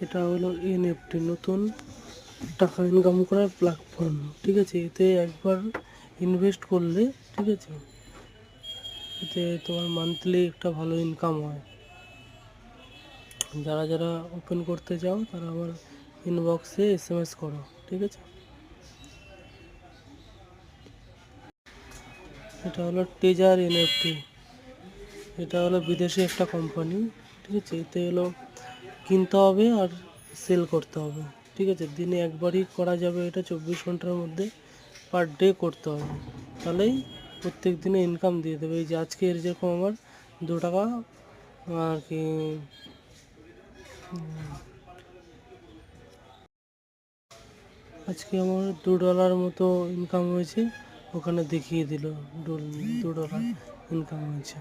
এটা হলো এনএফটি, নতুন টাকা ইনকাম করার প্ল্যাটফর্ম। ঠিক আছে, এতে একবার ইনভেস্ট করলে, ঠিক আছে, এতে তোমার মান্থলি একটা ভালো ইনকাম হয়। যারা যারা ওপেন করতে চাও তারা আমার ইনবক্সে SMS করো। ঠিক আছে, এটা হলো টেজার এনএফটি। এটা হলো বিদেশি একটা কোম্পানি। ঠিক আছে, এতে হলো কিনতে হবে আর সেল করতে হবে। ঠিক আছে, দিনে একবারই করা যাবে, এটা 24 ঘন্টার মধ্যে পার ডে করতে হবে, তাহলেই প্রত্যেক দিনে ইনকাম দিয়ে দেবে। এই যে আজকে এর যেরকম আমার 2 টাকা আর কি, আজকে আমার $2 মতো ইনকাম হয়েছে, ওখানে দেখিয়ে দিল $2 ইনকাম হয়েছে।